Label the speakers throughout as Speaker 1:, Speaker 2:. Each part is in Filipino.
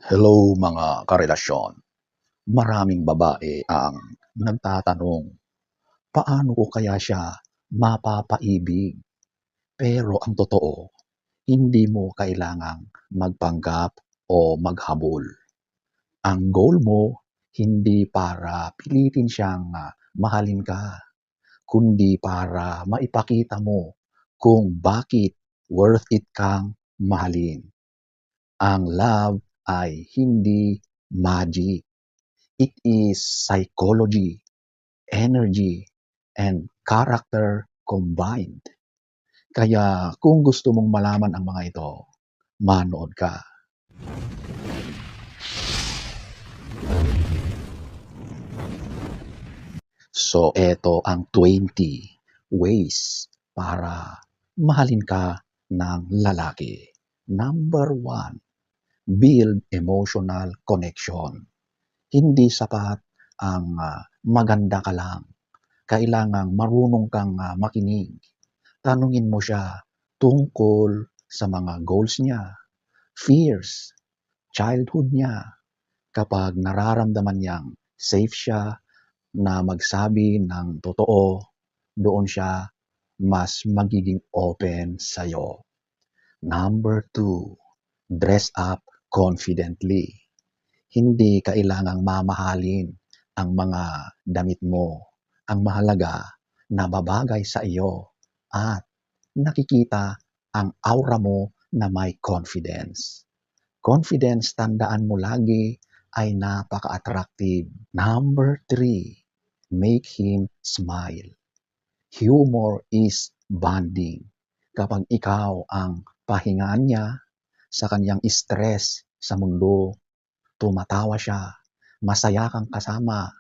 Speaker 1: Hello mga karelasyon. Maraming babae ang nagtatanong, paano ko kaya siya mapapaibig? Pero ang totoo, hindi mo kailangang magpanggap o maghabol. Ang goal mo, hindi para pilitin siyang mahalin ka, kundi para maipakita mo kung bakit worth it kang mahalin. Ang love ay hindi magic. It is psychology, energy, and character combined. Kaya kung gusto mong malaman ang mga ito, manood ka. So, eto ang 20 ways para mahalin ka ng lalaki. Number 1, build emotional connection. Hindi sapat ang maganda ka lang. Kailangang marunong kang makinig. Tanungin mo siya tungkol sa mga goals niya, fears, childhood niya. Kapag nararamdaman niyang safe siya na magsabi ng totoo, doon siya mas magiging open sa'yo. Number 2, dress up confidently. Hindi kailangang mamahalin ang mga damit mo. Ang mahalaga, nababagay sa iyo at nakikita ang aura mo na may confidence. Confidence, tandaan mo lagi, ay napaka-attractive. Number 3, make him smile. Humor is bonding. Kapag ikaw ang pahingaan niya sa kanyang stress sa mundo, tumatawa siya, masaya kang kasama,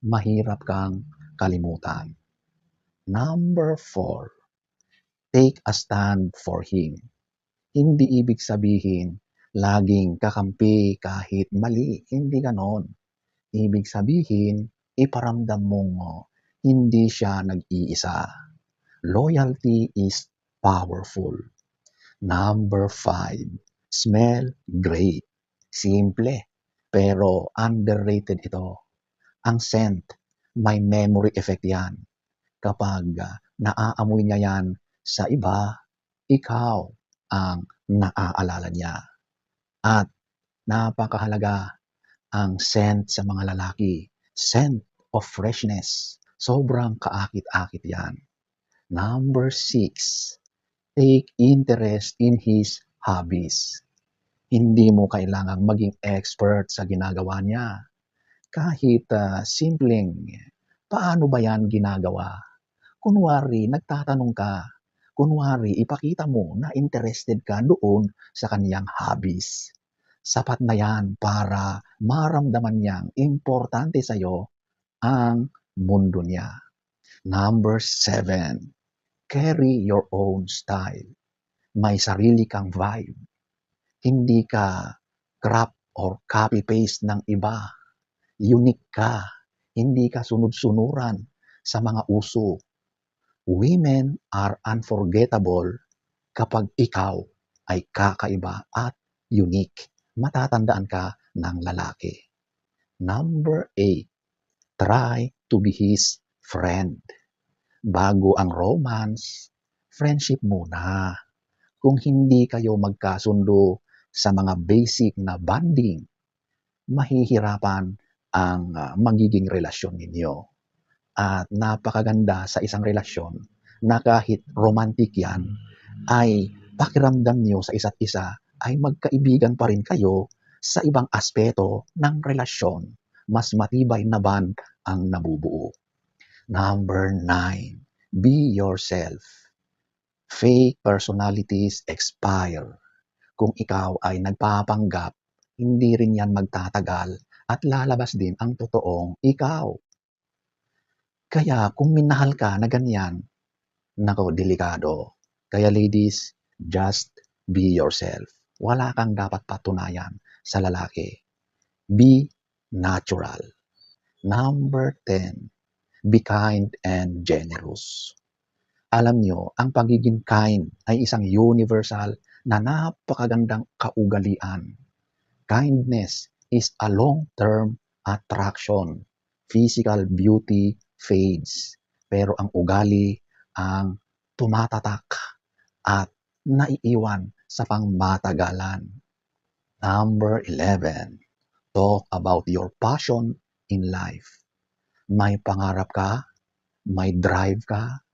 Speaker 1: mahirap kang kalimutan. Number 4, take a stand for him. Hindi ibig sabihin, laging kakampi kahit mali. Hindi ganon. Ibig sabihin, iparamdam mong hindi siya nag-iisa. Loyalty is powerful. Number 5, smell great. Simple, pero underrated ito. Ang scent, may memory effect yan. Kapag naaamoy niya yan sa iba, ikaw ang naaalala niya. At napakahalaga ang scent sa mga lalaki. Scent of freshness. Sobrang kaakit-akit yan. Number 6, take interest in his hobbies. Hindi mo kailangang maging expert sa ginagawa niya. Kahit simpleng, paano ba yan ginagawa? Kunwari, nagtatanong ka. Kunwari, ipakita mo na interested ka doon sa kaniyang hobbies. Sapat na yan para maramdaman niyang importante sa'yo ang mundo niya. Number 7, carry your own style. May sarili kang vibe. Hindi ka crop or copy-paste ng iba. Unique ka. Hindi ka sunod-sunuran sa mga uso. Women are unforgettable kapag ikaw ay kakaiba at unique. Matatandaan ka ng lalaki. Number 8, try to be his friend. Bago ang romance, friendship muna. Kung hindi kayo magkasundo sa mga basic na bonding, mahihirapan ang magiging relasyon ninyo. At napakaganda sa isang relasyon na kahit romantic yan, ay pakiramdam nyo sa isa't isa ay magkaibigan pa rin kayo sa ibang aspeto ng relasyon. Mas matibay na bond ang nabubuo. Number 9, be yourself. Fake personalities expire. Kung ikaw ay nagpapanggap, hindi rin yan magtatagal at lalabas din ang totoong ikaw. Kaya kung minahal ka na ganyan, nako, delikado. Kaya ladies, just be yourself. Wala kang dapat patunayan sa lalaki. Be natural. Number 10, be kind and generous. Alam nyo, ang pagiging kind ay isang universal na napakagandang kaugalian. Kindness is a long-term attraction. Physical beauty fades, pero ang ugali ang tumatatak at naiiwan sa pangmatagalan. Number 11, talk about your passion in life. May pangarap ka, may drive ka.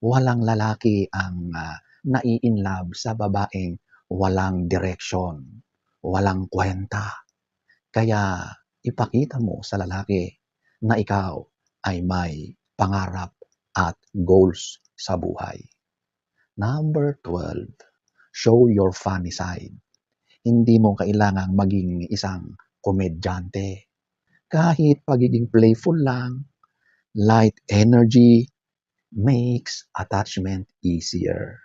Speaker 1: Walang lalaki ang nai-inlove sa babaeng walang direksyon, walang kwenta. Kaya ipakita mo sa lalaki na ikaw ay may pangarap at goals sa buhay. Number 12, show your funny side. Hindi mo kailangang maging isang komedyante. Kahit pagiging playful lang, light energy makes attachment easier.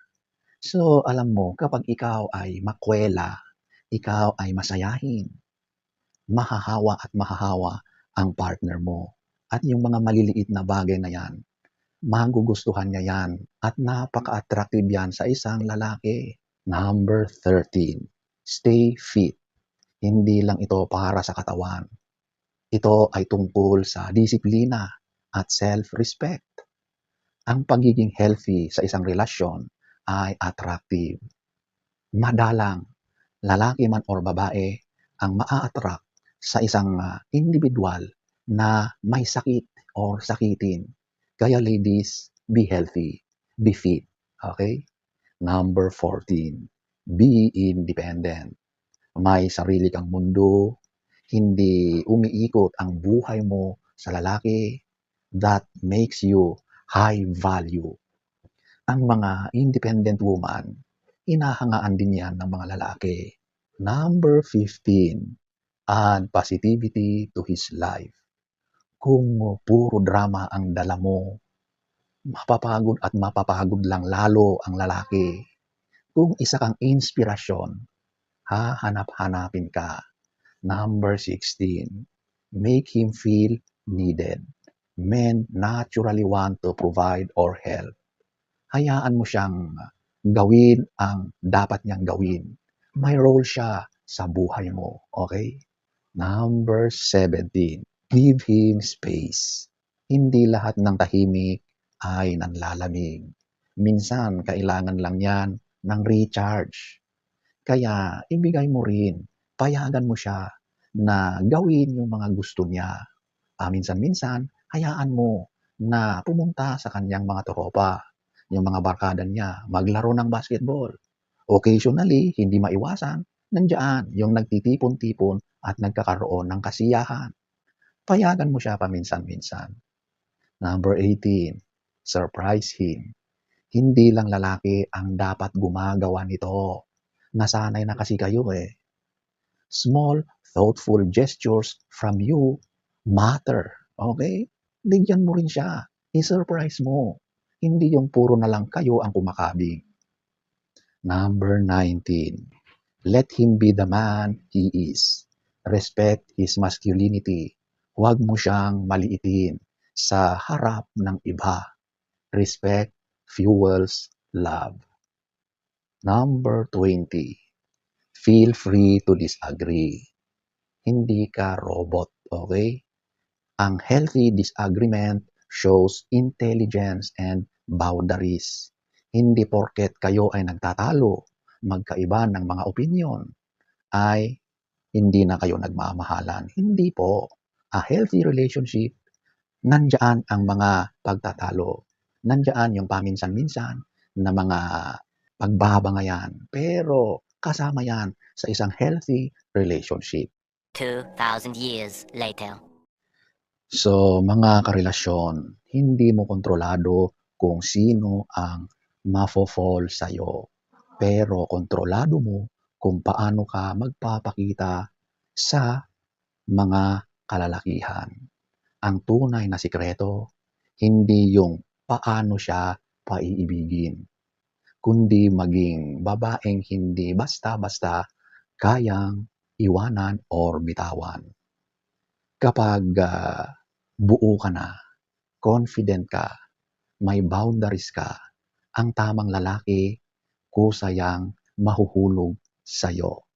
Speaker 1: So, alam mo, kapag ikaw ay makwela, ikaw ay masayahin, mahahawa ang partner mo. At yung mga maliliit na bagay na yan, magugustuhan niya yan at napaka-attractive yan sa isang lalaki. Number 13, stay fit. Hindi lang ito para sa katawan. Ito ay tungkol sa disiplina at self-respect. Ang pagiging healthy sa isang relasyon ay attractive. Madalang, lalaki man or babae, ang maa-attract sa isang individual na may sakit or sakitin. Kaya ladies, be healthy, be fit. Okay? Number 14, be independent. May sarili kang mundo, hindi umiikot ang buhay mo sa lalaki. That makes you high value. Ang mga independent woman, hinahangaan din yan ng mga lalaki. Number 15, add positivity to his life. Kung puro drama ang dala mo, mapapagod at mapapagod lang lalo ang lalaki. Kung isa kang inspirasyon, hahanap-hanapin ka. Number 16, make him feel needed. Men naturally want to provide or help. Hayaan mo siyang gawin ang dapat niyang gawin. May role siya sa buhay mo. Okay? Number 17, give him space. Hindi lahat ng tahimik ay nanlalamig. Minsan, kailangan lang yan ng recharge. Kaya, ibigay mo rin. Payagan mo siya na gawin yung mga gusto niya. Minsan-minsan, hayaan mo na pumunta sa kanyang mga tropa, yung mga barkada niya, maglaro ng basketball. Occasionally, hindi maiwasan, nandiyan yung nagtitipon-tipon at nagkakaroon ng kasiyahan. Payagan mo siya paminsan-minsan. Number 18, surprise him. Hindi lang lalaki ang dapat gumagawa nito. Nasanay na kasi kayo eh. Small, thoughtful gestures from you matter. Okay? Bigyan mo rin siya. I-surprise mo. Hindi yung puro na lang kayo ang kumakabig. Number 19. Let him be the man he is. Respect his masculinity. Huwag mo siyang maliitin sa harap ng iba. Respect fuels love. Number 20. Feel free to disagree. Hindi ka robot, okay? Ang healthy disagreement shows intelligence and boundaries. Hindi porket kayo ay nagtatalo, magkaiba ng mga opinion, ay hindi na kayo nagmamahalan. Hindi po. A healthy relationship, nandiyan ang mga pagtatalo. Nandiyan yung paminsan-minsan na mga pagbabangayan. Pero kasama yan sa isang healthy relationship.
Speaker 2: 2,000 years later.
Speaker 1: So, mga karelasyon, hindi mo kontrolado kung sino ang mafo-fall sa'yo. Pero kontrolado mo kung paano ka magpapakita sa mga kalalakihan. Ang tunay na sikreto, hindi yung paano siya paiibigin, kundi maging babaeng hindi basta-basta kayang iwanan or bitawan. Kapag buo ka na, confident ka, may boundaries ka, ang tamang lalaki kusayang mahuhulog sa'yo.